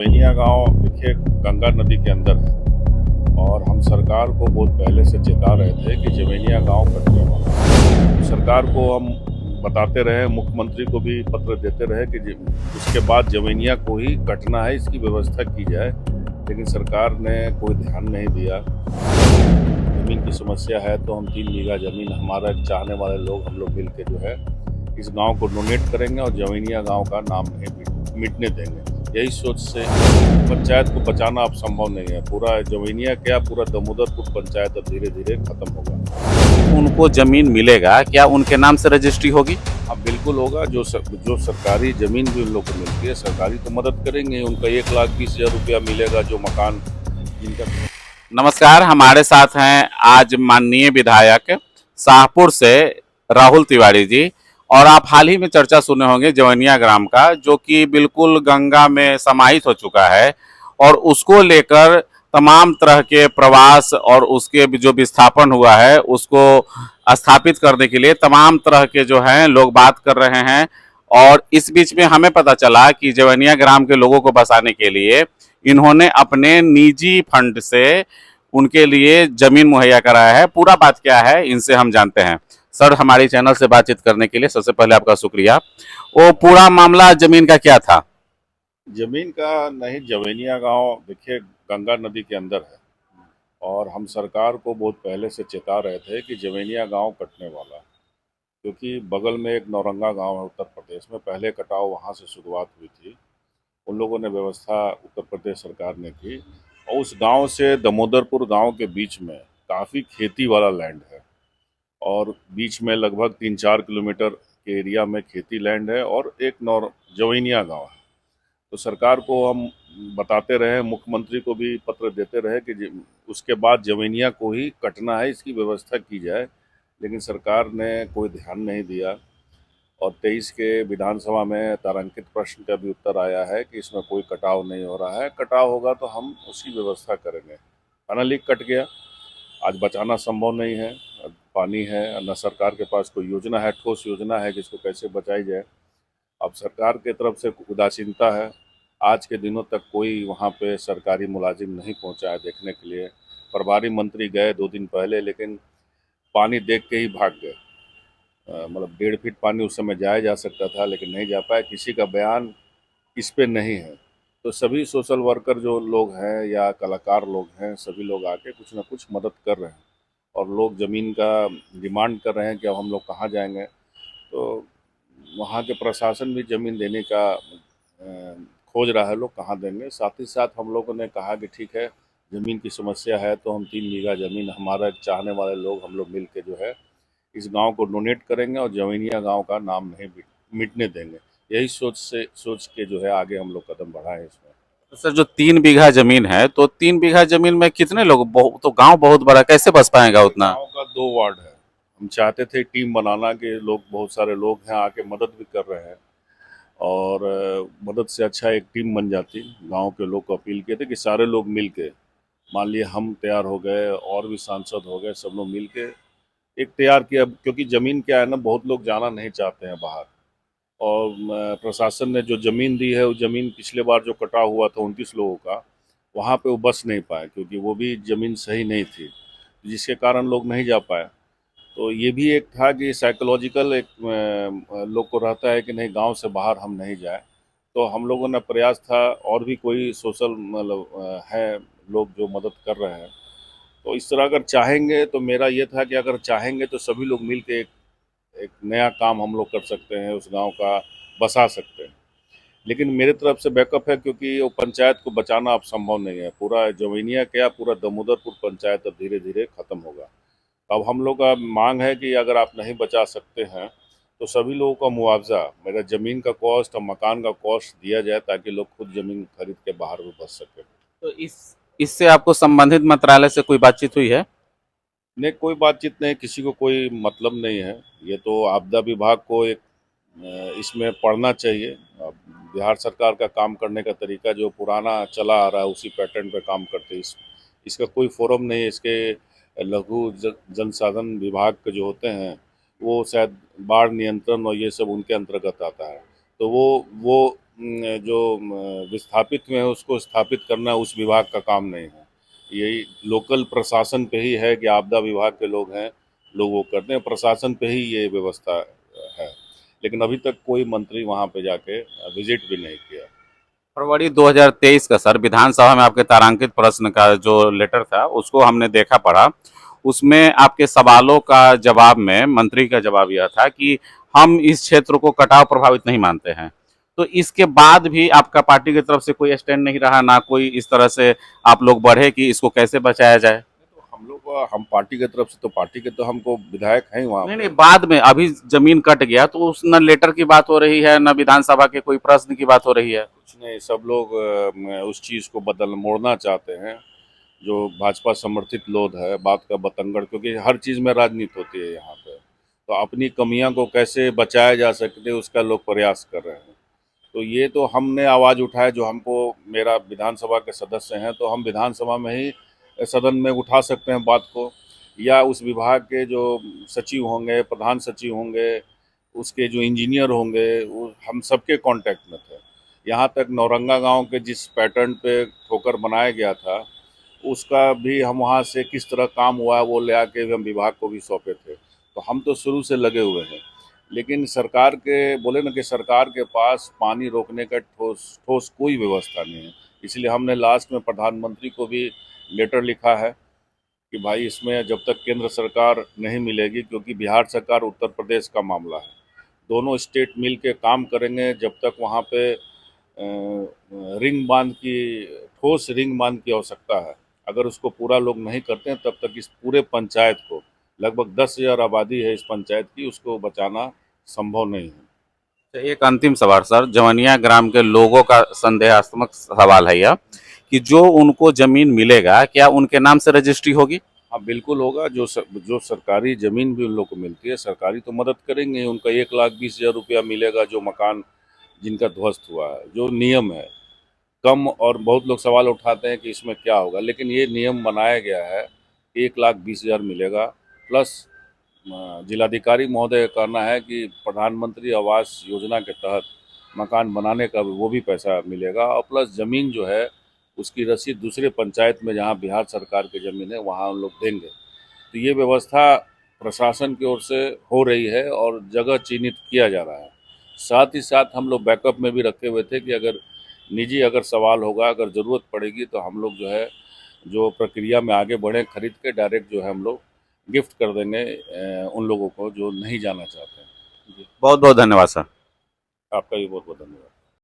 जवैनिया गांव देखिए गंगा नदी के अंदर है और हम सरकार को बहुत पहले से चेता रहे थे कि जवैनिया गांव कटने वाला है। सरकार को हम बताते रहे, मुख्यमंत्री को भी पत्र देते रहे कि उसके बाद जवैनिया को ही कटना है, इसकी व्यवस्था की जाए, लेकिन सरकार ने कोई ध्यान नहीं दिया। जमीन की समस्या है तो हम 3 बीघा जमीन हमारा चाहने वाले लोग हम लोग मिल के जो है इस गांव को डोनेट करेंगे और जवैनिया गांव का नाम नहीं मिटने देंगे। यही सोच से पंचायत को बचाना अब संभव नहीं है। पूरा जवैनिया क्या, पूरा दमोदरपुर पंचायत अब धीरे धीरे खत्म होगा। उनको जमीन मिलेगा, क्या उनके नाम से रजिस्ट्री होगी? अब बिल्कुल होगा। जो सरकारी जमीन भी उन लोग को मिलती है, सरकारी तो मदद करेंगे। उनका 1,20,000 रुपया मिलेगा जो मकान जिनका। नमस्कार, हमारे साथ हैं आज माननीय विधायक शाहपुर से राहुल तिवारी जी। और आप हाल ही में चर्चा सुने होंगे जवैनिया ग्राम का, जो कि बिल्कुल गंगा में समाहित हो चुका है और उसको लेकर तमाम तरह के प्रवास और उसके जो विस्थापन हुआ है उसको स्थापित करने के लिए तमाम तरह के जो हैं लोग बात कर रहे हैं। और इस बीच में हमें पता चला कि जवैनिया ग्राम के लोगों को बसाने के लिए इन्होंने अपने निजी फंड से उनके लिए जमीन मुहैया कराया है। पूरा बात क्या है इनसे हम जानते हैं। सर, हमारे चैनल से बातचीत करने के लिए सबसे पहले आपका शुक्रिया। वो पूरा मामला जमीन का क्या था? जमीन का नहीं, जवैनिया गांव देखिए गंगा नदी के अंदर है और हम सरकार को बहुत पहले से चेता रहे थे कि जवैनिया गांव कटने वाला है, क्योंकि बगल में एक नौरंगा गांव है उत्तर प्रदेश में। पहले कटाव वहां से शुरुआत हुई थी। उन लोगों ने व्यवस्था उत्तर प्रदेश सरकार ने की और उस गांव से दमोदरपुर गांव के बीच में काफ़ी खेती वाला लैंड है और बीच में लगभग 3-4 किलोमीटर के एरिया में खेती लैंड है और एक नौर जवैनिया गांव है। तो सरकार को हम बताते रहे, मुख्यमंत्री को भी पत्र देते रहे कि उसके बाद जवैनिया को ही कटना है, इसकी व्यवस्था की जाए, लेकिन सरकार ने कोई ध्यान नहीं दिया। और 23 के विधानसभा में तारांकित प्रश्न का भी उत्तर आया है कि इसमें कोई कटाव नहीं हो रहा है। कटाव होगा तो हम उसकी व्यवस्था करेंगे। फाइनली कट गया। आज बचाना संभव नहीं है। पानी है, न सरकार के पास कोई योजना है, ठोस योजना है कि इसको कैसे बचाई जाए। अब सरकार की तरफ से उदासीनता है। आज के दिनों तक कोई वहाँ पे सरकारी मुलाजिम नहीं पहुँचा है देखने के लिए। प्रभारी मंत्री गए 2 दिन पहले, लेकिन पानी देख के ही भाग गए। मतलब 1.5 फीट पानी उस समय जाया जा सकता था, लेकिन नहीं जा पाया। किसी का बयान इस पे नहीं है। तो सभी सोशल वर्कर जो लोग हैं या कलाकार लोग हैं, सभी लोग आके कुछ ना कुछ मदद कर रहे हैं और लोग ज़मीन का डिमांड कर रहे हैं कि अब हम लोग कहाँ जाएंगे। तो वहाँ के प्रशासन भी ज़मीन देने का खोज रहा है, लोग कहाँ देंगे। साथ ही साथ हम लोगों ने कहा कि ठीक है, ज़मीन की समस्या है तो हम 3 बीघा ज़मीन हमारा चाहने वाले लोग हम लोग मिल के जो है इस गांव को डोनेट करेंगे और जवैनिया गांव का नाम नहीं मिटने देंगे। यही सोच के जो है आगे हम लोग कदम बढ़ाए इसमें। तो सर, जो 3 बीघा जमीन है तो 3 बीघा जमीन में कितने लोग? तो गांव बहुत बड़ा, कैसे बस पाएगा देखिए उतना? गांव का 2 वार्ड है। हम चाहते थे टीम बनाना के लोग, बहुत सारे लोग हैं आके मदद भी कर रहे हैं और मदद से अच्छा एक टीम बन जाती। गांव के लोग को अपील किए थे कि सारे लोग मिल के, मान लिए हम तैयार हो गए और भी सांसद हो गए, सब लोग मिल के एक तैयार किया। क्योंकि ज़मीन क्या है ना, बहुत लोग जाना नहीं चाहते हैं बाहर और प्रशासन ने जो ज़मीन दी है, वो ज़मीन पिछले बार जो कटा हुआ था 29 लोगों का, वहाँ पे वो बस नहीं पाए क्योंकि वो भी ज़मीन सही नहीं थी, जिसके कारण लोग नहीं जा पाए। तो ये भी एक था कि साइकोलॉजिकल एक लोग को रहता है कि नहीं, गांव से बाहर हम नहीं जाए। तो हम लोगों ने प्रयास था और भी कोई सोशल मतलब है लोग जो मदद कर रहे हैं। तो इस तरह अगर चाहेंगे तो मेरा ये था कि अगर चाहेंगे तो सभी लोग मिल के एक नया काम हम लोग कर सकते हैं, उस गांव का बसा सकते हैं। लेकिन मेरे तरफ से बैकअप है, क्योंकि वो पंचायत को बचाना अब संभव नहीं है। पूरा जवैनिया क्या, पूरा दमोदरपुर पंचायत अब धीरे धीरे खत्म होगा। अब हम लोग का मांग है कि अगर आप नहीं बचा सकते हैं तो सभी लोगों का मुआवजा, मेरा ज़मीन का कॉस्ट और मकान का कॉस्ट दिया जाए, ताकि लोग खुद ज़मीन खरीद के बाहर भी बच सकें। तो इससे आपको संबंधित मंत्रालय से कोई बातचीत हुई है? नहीं, कोई बातचीत नहीं, किसी को कोई मतलब नहीं है। ये तो आपदा विभाग को एक इसमें पढ़ना चाहिए। अब बिहार सरकार का काम करने का तरीका जो पुराना चला आ रहा है उसी पैटर्न पे काम करते हैं। इसका कोई फोरम नहीं है। इसके लघु जनसाधन विभाग के जो होते हैं वो शायद बाढ़ नियंत्रण और ये सब उनके अंतर्गत आता है। तो वो जो विस्थापित हुए हैं उसको स्थापित करना उस विभाग का काम नहीं है। यही लोकल प्रशासन पे ही है कि आपदा विभाग के लोग हैं, लोग वो करते हैं, प्रशासन पे ही ये व्यवस्था है। लेकिन अभी तक कोई मंत्री वहाँ पे जाके विजिट भी नहीं किया। फरवरी 2023 का सर विधानसभा में आपके तारांकित प्रश्न का जो लेटर था उसको हमने देखा पढ़ा। उसमें आपके सवालों का जवाब में मंत्री का जवाब यह था कि हम इस क्षेत्र को कटाव प्रभावित नहीं मानते हैं। तो इसके बाद भी आपका पार्टी की तरफ से कोई स्टैंड नहीं रहा, ना कोई इस तरह से आप लोग बढ़े कि इसको कैसे बचाया जाए। तो हम लोग हम पार्टी की तरफ से तो पार्टी के तो हमको विधायक हैं वहाँ नहीं पे। नहीं, बाद में अभी जमीन कट गया तो उस न लेटर की बात हो रही है, न विधानसभा के कोई प्रश्न की बात हो रही है। कुछ नहीं, सब लोग उस चीज़ को मोड़ना चाहते हैं। जो भाजपा समर्थित लोग है बात का बतंगड़, क्योंकि हर चीज़ में राजनीति होती है यहाँ पे। तो अपनी कमियां को कैसे बचाया जा सकते उसका लोग प्रयास कर रहे हैं। तो ये तो हमने आवाज़ उठाया, जो हमको मेरा विधानसभा के सदस्य हैं तो हम विधानसभा में ही सदन में उठा सकते हैं बात को, या उस विभाग के जो सचिव होंगे, प्रधान सचिव होंगे, उसके जो इंजीनियर होंगे, वो हम सबके कांटेक्ट में थे। यहाँ तक नौरंगा गांव के जिस पैटर्न पे ठोकर बनाया गया था उसका भी हम वहाँ से किस तरह काम हुआ है वो ले आके भी हम विभाग को भी सौंपे थे। तो हम तो शुरू से लगे हुए हैं। लेकिन सरकार के बोले ना कि सरकार के पास पानी रोकने का ठोस ठोस कोई व्यवस्था नहीं है। इसलिए हमने लास्ट में प्रधानमंत्री को भी लेटर लिखा है कि भाई इसमें जब तक केंद्र सरकार नहीं मिलेगी, क्योंकि बिहार सरकार उत्तर प्रदेश का मामला है, दोनों स्टेट मिल के काम करेंगे जब तक वहाँ पे रिंग बांध की ठोस रिंग बांध की आवश्यकता है। अगर उसको पूरा लोग नहीं करते हैं तब तक इस पूरे पंचायत को, लगभग 10,000 आबादी है इस पंचायत की, उसको बचाना संभव नहीं है। तो एक अंतिम सवाल सर, जवनिया ग्राम के लोगों का संदेहात्मक सवाल है यह कि जो उनको जमीन मिलेगा क्या उनके नाम से रजिस्ट्री होगी। हाँ बिल्कुल होगा। जो सरकारी ज़मीन भी उन लोग को मिलती है, सरकारी तो मदद करेंगे। उनका 1,20,000 रुपया मिलेगा जो मकान जिनका ध्वस्त हुआ है। जो नियम है कम, और बहुत लोग सवाल उठाते हैं कि इसमें क्या होगा, लेकिन ये नियम बनाया गया है 1,20,000 मिलेगा। प्लस जिलाधिकारी महोदय का कहना है कि प्रधानमंत्री आवास योजना के तहत मकान बनाने का भी वो भी पैसा मिलेगा, और प्लस ज़मीन जो है उसकी रसीद दूसरे पंचायत में जहाँ बिहार सरकार की ज़मीन है वहाँ उन लोग देंगे। तो ये व्यवस्था प्रशासन की ओर से हो रही है और जगह चिन्हित किया जा रहा है। साथ ही साथ हम लोग बैकअप में भी रखे हुए थे कि अगर निजी अगर सवाल होगा, अगर ज़रूरत पड़ेगी तो हम लोग जो है जो प्रक्रिया में आगे बढ़े, खरीद के डायरेक्ट जो है हम लोग गिफ्ट कर देंगे उन लोगों को जो नहीं जाना चाहते हैं। बहुत बहुत धन्यवाद सर। आपका भी बहुत बहुत धन्यवाद।